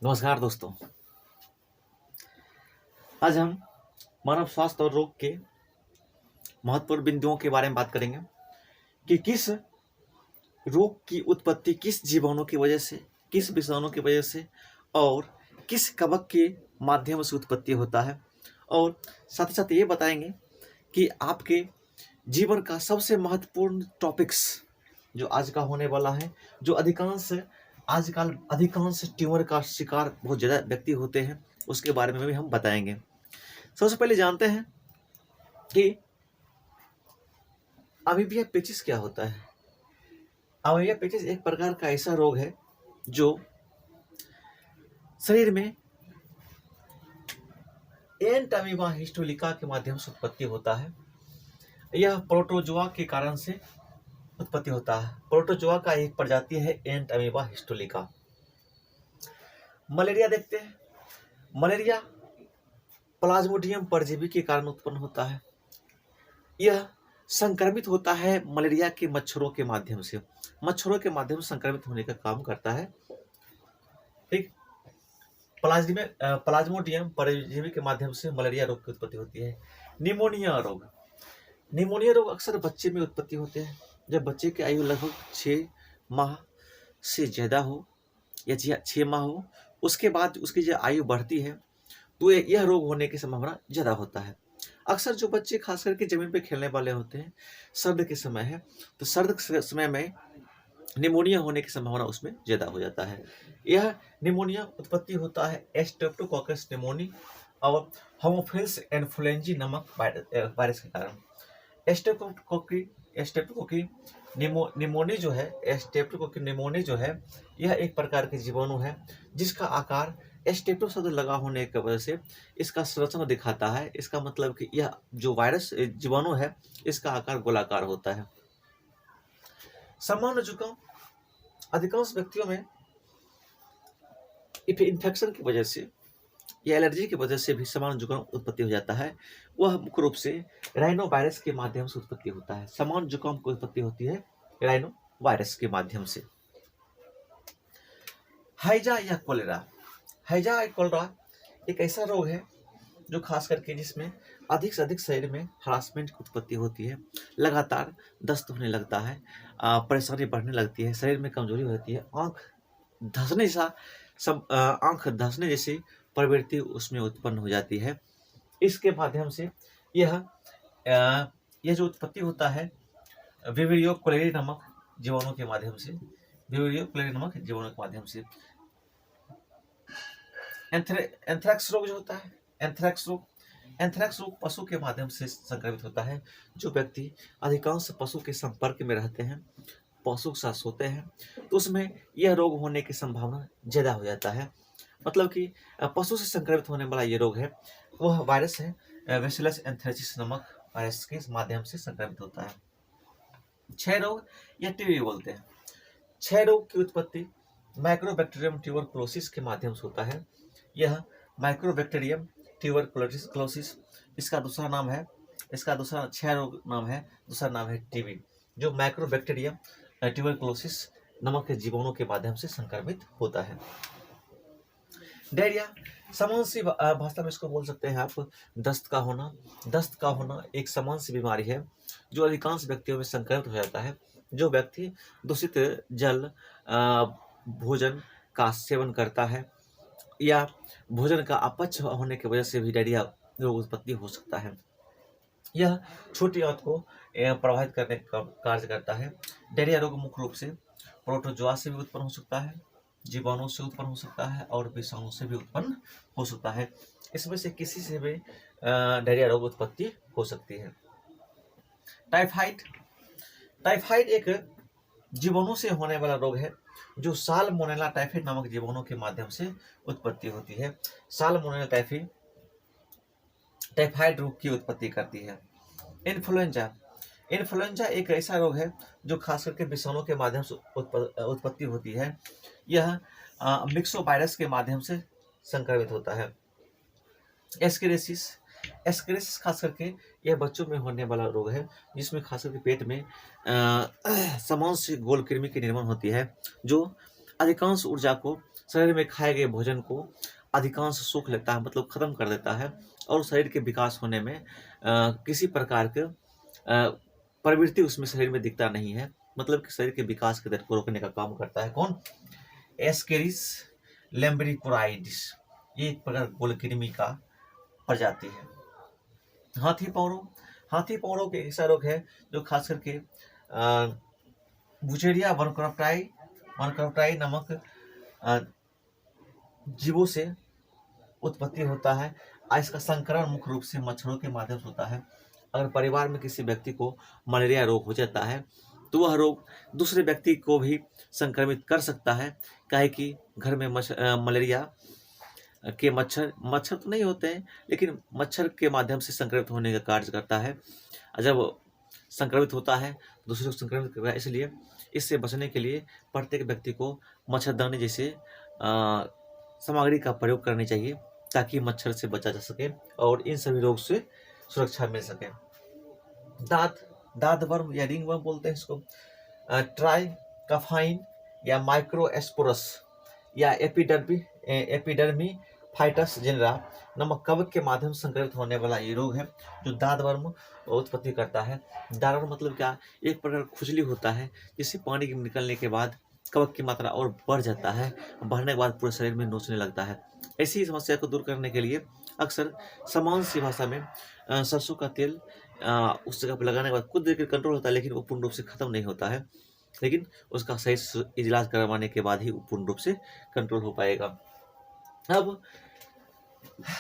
नमस्कार दोस्तों। आज हम मानव स्वास्थ्य और रोग के महत्वपूर्ण बिंदुओं के बारे में बात करेंगे कि किस रोग की उत्पत्ति किस जीवाणु की वजह से, किस विषाणु की वजह से और किस कवक के माध्यम से उत्पत्ति होता है। और साथ ही साथ ये बताएंगे कि आपके जीवन का सबसे महत्वपूर्ण टॉपिक्स जो आज का होने वाला है, जो आजकल अधिकांश ट्यूमर का शिकार बहुत ज़्यादा व्यक्ति होते हैं, उसके बारे में भी हम बताएंगे। सबसे पहले जानते हैं कि अमीबिया पेचिस क्या होता है। अमीबिया पेचिस एक प्रकार का ऐसा रोग है जो शरीर में एंट अमीबा हिस्टोलिका के माध्यम से उत्पत्ति होता है। यह प्रोटोजोआ के कारण से उत्पत्ति होता है। प्रोटोजोआ का एक प्रजाति है एंट अमीबा हिस्टोलिका। मलेरिया देखते हैं। मलेरिया प्लाज्मोडियम परजीवी के कारण उत्पन्न होता है। यह संक्रमित होता है मलेरिया के मच्छरों के माध्यम से। मच्छरों के माध्यम से संक्रमित होने का काम करता है। ठीक, प्लाज्मोडियम परजीवी के माध्यम से मलेरिया रोग की उत्पत्ति होती है। निमोनिया रोग। निमोनिया रोग अक्सर बच्चे में उत्पत्ति होते हैं। जब बच्चे की आयु लगभग 6 माह से ज़्यादा हो या 6 माह हो, उसके बाद उसकी जो आयु बढ़ती है तो यह रोग होने की संभावना ज़्यादा होता है। अक्सर जो बच्चे खास करके ज़मीन पे खेलने वाले होते हैं, सर्द के समय है, तो सर्द के समय में निमोनिया होने की संभावना उसमें ज़्यादा हो जाता है। यह निमोनिया उत्पत्ति होता है स्ट्रेप्टोकोकस निमोनी और होमोफिलस इन्फ्लुएंजा नामक वायरस के कारण। स्ट्रेप्टोकोकी निमोनी जो है, स्ट्रेप्टोकोकी निमोनी जो है, यह एक प्रकार के जीवाणु है जिसका आकार स्टेप्टो शब्द लगा होने की वजह से इसका संरचना दिखाता है। इसका मतलब कि यह जो वायरस जीवाणु है, इसका आकार गोलाकार होता है। सामान्य जुकाम अधिकांश व्यक्तियों में इन्फेक्शन की वजह से या एलर्जी की वजह से भी सामान्य जुकाम उत्पत्ति हो जाता है। वह मुख्य रूप से राइनो वायरस के माध्यम से उत्पत्ति होता है। सामान्य जुकाम की उत्पत्ति होती है राइनो वायरस के माध्यम से। हैजा या कोलेरा। हैजा या कोलेरा एक ऐसा रोग है जो खास करके जिसमें अधिक से अधिक शरीर में हरासमेंट की उत्पत्ति होती है। लगातार दस्त होने लगता है, परेशानी बढ़ने लगती है, शरीर में कमजोरी होती है, आंख धंसने जैसी प्रवृत्ति उसमें उत्पन्न हो जाती है। इसके माध्यम से यह जो उत्पत्ति होता है विब्रियो कोलेरी नामक जीवाणु के माध्यम से, विब्रियो कोलेरी नामक जीवाणु के माध्यम से। एंथ्रेक्स रोग जो होता है, एंथ्रेक्स रोग पशु के माध्यम से संक्रमित होता है। जो व्यक्ति अधिकांश पशु के संपर्क में रहते हैं, पशु के साथ सोते हैं, तो उसमें यह रोग होने की संभावना ज़्यादा हो जाता है। मतलब कि पशु से संक्रमित होने वाला ये रोग है, वह वायरस है बैसिलस एंथ्रेसिस नामक वायरस के माध्यम से संक्रमित होता है। क्षय रोग या टीबी बोलते हैं। क्षय रोग की उत्पत्ति माइक्रोबैक्टीरियम ट्यूबरकुलोसिस के माध्यम से होता है। यह माइक्रोबैक्टीरियम ट्यूबरकुलोसिस इसका दूसरा नाम है, इसका दूसरा क्षय रोग नाम है, दूसरा नाम है टीबी, जो माइक्रोबैक्टीरियम ट्यूबरकुलोसिस नामक के जीवाणु के माध्यम से संक्रमित होता है। डायरिया सामान्य सी भाषा में इसको बोल सकते हैं आप दस्त का होना। दस्त का होना एक सामान्य सी बीमारी है जो अधिकांश व्यक्तियों में संक्रमित हो जाता है। जो व्यक्ति दूषित जल भोजन का सेवन करता है या भोजन का अपच होने की वजह से भी डायरिया रोग उत्पत्ति हो सकता है। यह छोटी आंत को प्रभावित करने का कार्य करता है। डायरिया रोग मुख्य रूप से प्रोटोजोआ से भी उत्पन्न हो सकता है, जीवाणु से उत्पन्न हो सकता है और विषाणु से भी उत्पन्न हो सकता है। इसमें से किसी से भी डायरिया रोग उत्पत्ति हो सकती है। टाइफाइड एक जीवाणु से होने वाला रोग है जो साल्मोनेला टाइफी नामक जीवाणु के माध्यम से उत्पत्ति होती है। साल्मोनेला टाइफी टाइफाइड रोग की उत्पत्ति करती है। इन्फ्लुएंजा एक ऐसा रोग है जो खास करके विषाणु के माध्यम से उत्पत्ति होती है। यह मिक्सोवायरस के माध्यम से संक्रमित होता है। एस्केरेसिस खास करके यह बच्चों में होने वाला रोग है जिसमें खास करके पेट में समान से गोल कृमि की निर्माण होती है जो अधिकांश ऊर्जा को शरीर में खाए गए भोजन को अधिकांश सोख लेता है, मतलब खत्म कर देता है, और शरीर के विकास होने में किसी प्रकार के प्रवृत्ति उसमें शरीर में दिखता नहीं है, मतलब कि शरीर के विकास की दर को रोकने का काम करता है। कौन? एस्केरिस लैम्ब्रिकोराइडिस, ये एक प्रकार गोलकृमि का प्रजाति है। हाथी पौड़ों के ऐसा रोग है जो खास करके बुचेरिया वनक्रप्टाई नामक जीवों से उत्पत्ति होता है। इसका संक्रमण मुख्य रूप से मच्छरों के माध्यम से होता है। अगर परिवार में किसी व्यक्ति को मलेरिया रोग हो जाता है तो वह रोग दूसरे व्यक्ति को भी संक्रमित कर सकता है, काहे कि घर में मलेरिया के मच्छर तो नहीं होते हैं, लेकिन मच्छर के माध्यम से संक्रमित होने का कार्य करता है। जब संक्रमित होता है दूसरे को संक्रमित करता है, इसलिए इससे बचने के लिए प्रत्येक व्यक्ति को मच्छरदानी जैसे सामग्री का प्रयोग करनी चाहिए, ताकि मच्छर से बचा जा सके और इन सभी रोग से सुरक्षा मिल सके। दांत वर्म या रिंग वर्म बोलते हैं इसको, ट्राइकफाइन या माइक्रोएस्पोरस या एपिडर्मी फाइटस जेनरा नमक कवक के माध्यम से संक्रमित होने वाला ये रोग है जो दांत वर्म उत्पत्ति करता है। दांत वर्म मतलब क्या? एक प्रकार खुजली होता है जिससे पानी निकलने के बाद कवक की मात्रा और बढ़ जाता है, बढ़ने के बाद पूरे शरीर में नोचने लगता है। ऐसी समस्या को दूर करने के लिए अक्सर सामान्य सी भाषा में सरसों का तेल उस जगह पर लगाने के बाद कुछ देर के कंट्रोल होता है, लेकिन वो पूर्ण रूप से खत्म नहीं होता है, लेकिन उसका सही इलाज करवाने के बाद ही वो पूर्ण रूप से कंट्रोल हो पाएगा। अब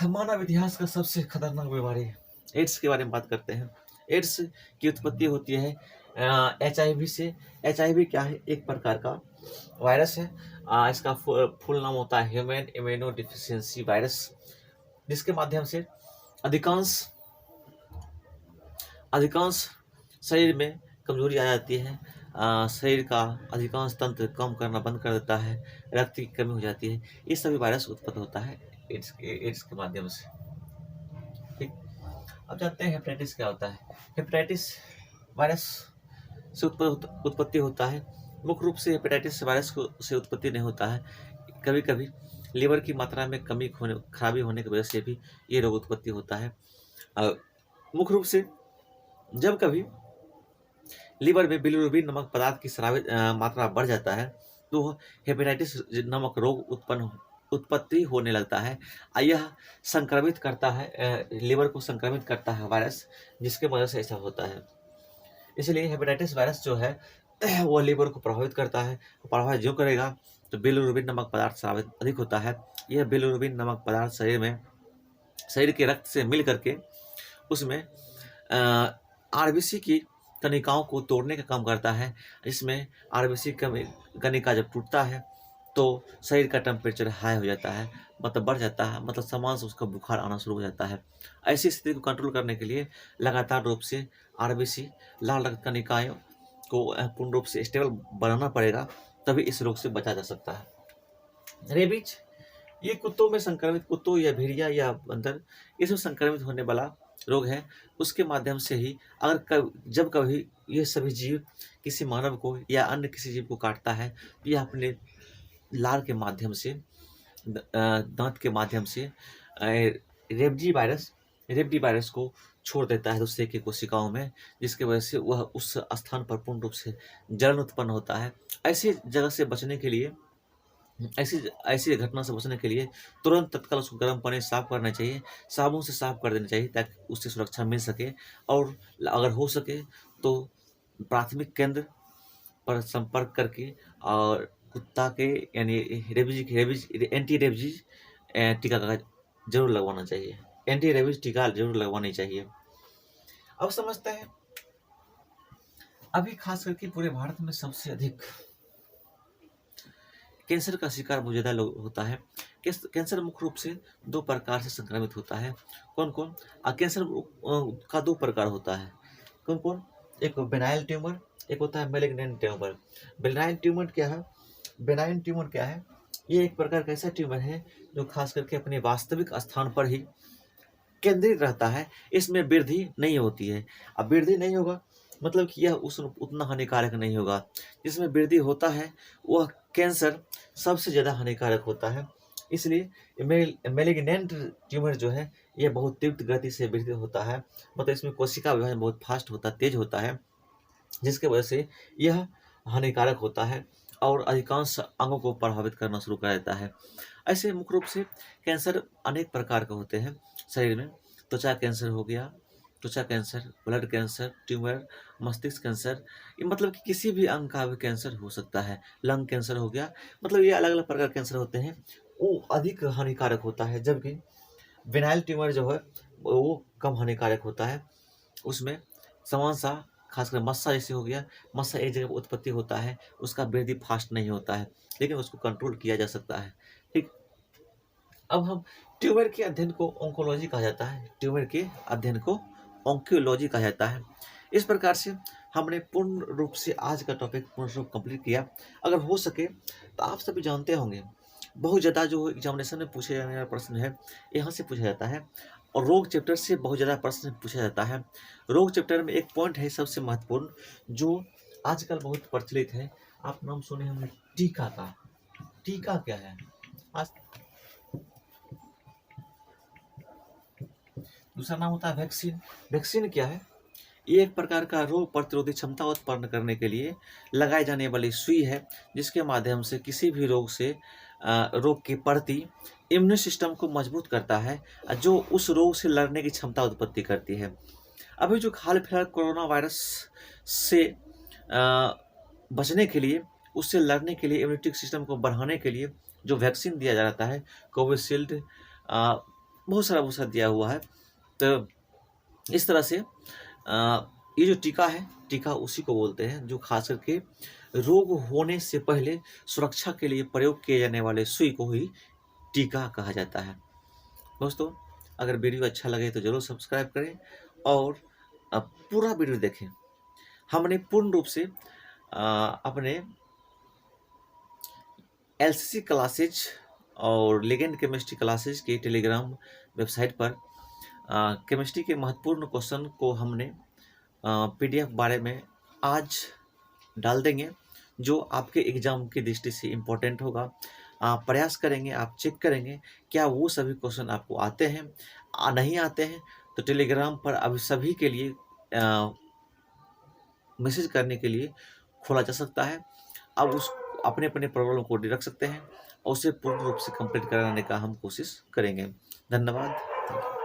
मानव इतिहास का सबसे खतरनाक बीमारी एड्स के बारे में बात करते हैं। एड्स की उत्पत्ति होती है HIV से। HIV क्या है? एक प्रकार का वायरस है। इसका फुल नाम होता है ह्यूमन इम्यूनो डिफिशियंसी वायरस, जिसके माध्यम से अधिकांश शरीर में कमजोरी आ जाती है, शरीर का अधिकांश तंत्र काम करना बंद कर देता है, रक्त की कमी हो जाती है। ये सभी वायरस उत्पन्न होता है एड्स के माध्यम से। ठीक, अब जानते हैं हेपेटाइटिस क्या होता है। हेपेटाइटिस वायरस से उत्पत्ति होता है। मुख्य रूप से हेपेटाइटिस वायरस से उत्पत्ति नहीं होता है, कभी कभी लीवर की मात्रा में खराबी होने की वजह से भी ये रोग उत्पत्ति होता है। मुख्य रूप से जब कभी लीवर में बिलिरुबिन नमक पदार्थ की स्रावित मात्रा बढ़ जाता है तो हेपेटाइटिस नामक रोग उत्पत्ति होने लगता है। यह संक्रमित करता है, लीवर को संक्रमित करता है वायरस, जिसके वजह से ऐसा होता है। इसलिए हेपेटाइटिस वायरस जो है वो लीवर को प्रभावित करता है। प्रभावित जो करेगा तो बिलिरुबिन नमक पदार्थ स्रावित अधिक होता है। यह बिलिरुबिन नमक पदार्थ शरीर के रक्त से मिल करके उसमें आरबीसी की कणिकाओं को तोड़ने का काम करता है। इसमें आरबीसी कणिका जब टूटता है तो शरीर का टेम्परेचर हाई हो जाता है, मतलब बढ़ जाता है, मतलब सामान से उसका बुखार आना शुरू हो जाता है। ऐसी स्थिति को कंट्रोल करने के लिए लगातार रूप से आरबीसी लाल रक्त कणिकाओं को पूर्ण रूप से स्टेबल बनाना पड़ेगा, तभी इस रोग से बचा जा सकता है। रेबीज, ये कुत्तों या भेड़िया या बंदर, इसमें संक्रमित होने वाला रोग है। उसके माध्यम से ही जब कभी ये सभी जीव किसी मानव को या अन्य किसी जीव को काटता है तो यह अपने लार के माध्यम से, दांत के माध्यम से रेबडी वायरस को छोड़ देता है दूसरे की कोशिकाओं में, जिसकी वजह से वह उस स्थान पर पूर्ण रूप से जलन उत्पन्न होता है। ऐसी घटना से बचने के लिए तुरंत तत्काल उसको गर्म पानी से साफ करना चाहिए, साबुन से साफ कर देना चाहिए, ताकि उससे सुरक्षा मिल सके। और अगर हो सके तो प्राथमिक केंद्र पर संपर्क करके और कुत्ता के यानी एंटी रेबीज टीका का जरूर लगवाना चाहिए। एंटी रेबीज टीका जरूर लगवानी चाहिए। अब समझते हैं, अभी खास करके पूरे भारत में सबसे अधिक कैंसर का शिकार बहुत ज़्यादा लोग होता है। कैंसर मुख्य रूप से दो प्रकार से संक्रमित होता है। कौन कौन? कैंसर का दो प्रकार होता है। कौन कौन? एक बेनाइल ट्यूमर, एक होता है मैलिग्नेंट ट्यूमर। बेनाइन ट्यूमर क्या है? ये एक प्रकार का ऐसा ट्यूमर है जो खास करके अपने वास्तविक स्थान पर ही केंद्रित रहता है। इसमें वृद्धि नहीं होती है। अब वृद्धि नहीं होगा मतलब कि यह उतना हानिकारक नहीं होगा। जिसमें वृद्धि होता है वह कैंसर सबसे ज़्यादा हानिकारक होता है। इसलिए मेलिग्नेंट ट्यूमर जो है ये बहुत तीव्र गति से वृद्धि होता है, मतलब इसमें कोशिका विभाजन बहुत फास्ट होता है, तेज होता है, जिसके वजह से यह हानिकारक होता है और अधिकांश अंगों को प्रभावित करना शुरू कर देता है। ऐसे मुख्य रूप से कैंसर अनेक प्रकार के होते हैं शरीर में। त्वचा कैंसर हो गया, त्वचा कैंसर, ब्लड कैंसर, ट्यूमर, मस्तिष्क कैंसर, ये मतलब कि किसी भी अंग का भी कैंसर हो सकता है। लंग कैंसर हो गया, मतलब ये अलग अलग प्रकार के कैंसर होते हैं, वो अधिक हानिकारक होता है, जबकि विनाइल ट्यूमर जो है वो कम हानिकारक होता है। उसमें समान सा, खासकर मस्सा जैसे हो गया, मस्सा एक जगह पर उत्पत्ति होता है, उसका वृद्धि फास्ट नहीं होता है, लेकिन उसको कंट्रोल किया जा सकता है। ठीक, अब हम ट्यूमर के अध्ययन को ऑन्कोलॉजी कहा जाता है, ट्यूमर के अध्ययन को ऑन्कोलॉजी कहा जाता है। इस प्रकार से हमने पूर्ण रूप से आज का टॉपिक पूर्ण रूप कंप्लीट किया। अगर हो सके तो आप सभी जानते होंगे, बहुत ज़्यादा जो एग्जामिनेशन में पूछे जाने वाला प्रश्न है यहाँ से पूछा जाता है, और रोग चैप्टर से बहुत ज़्यादा प्रश्न पूछा जाता है। रोग चैप्टर में एक पॉइंट है सबसे महत्वपूर्ण, जो आजकल बहुत प्रचलित है, आप नाम सुने होंगे टीका का। टीका क्या है? आज दूसरा नाम होता है वैक्सीन। वैक्सीन क्या है? ये एक प्रकार का रोग प्रतिरोधी क्षमता उत्पन्न करने के लिए लगाई जाने वाली सुई है, जिसके माध्यम से किसी भी रोग के प्रति इम्यून सिस्टम को मजबूत करता है, जो उस रोग से लड़ने की क्षमता उत्पत्ति करती है। अभी जो हाल फिलहाल कोरोना वायरस से बचने के लिए, उससे लड़ने के लिए, इम्यूनिटी सिस्टम को बढ़ाने के लिए जो वैक्सीन दिया जा रहा है, कोविशील्ड, बहुत सारा दिया हुआ है। तो इस तरह से ये जो टीका है, टीका उसी को बोलते हैं जो खास करके रोग होने से पहले सुरक्षा के लिए प्रयोग किए जाने वाले सुई को ही टीका कहा जाता है। दोस्तों, अगर वीडियो अच्छा लगे तो जरूर सब्सक्राइब करें और पूरा वीडियो देखें। हमने पूर्ण रूप से अपने एलसीसी क्लासेज और लिगेंड केमिस्ट्री क्लासेज के टेलीग्राम वेबसाइट पर केमिस्ट्री के महत्वपूर्ण क्वेश्चन को हमने पीडीएफ बारे में आज डाल देंगे, जो आपके एग्जाम की दृष्टि से इम्पोर्टेंट होगा। आप प्रयास करेंगे, आप चेक करेंगे क्या वो सभी क्वेश्चन आपको आते हैं। नहीं आते हैं तो टेलीग्राम पर अभी सभी के लिए मैसेज करने के लिए खोला जा सकता है। अब उस अपने अपने प्रॉब्लम को रख सकते हैं और उसे पूर्ण रूप से कंप्लीट कराने का हम कोशिश करेंगे। धन्यवाद।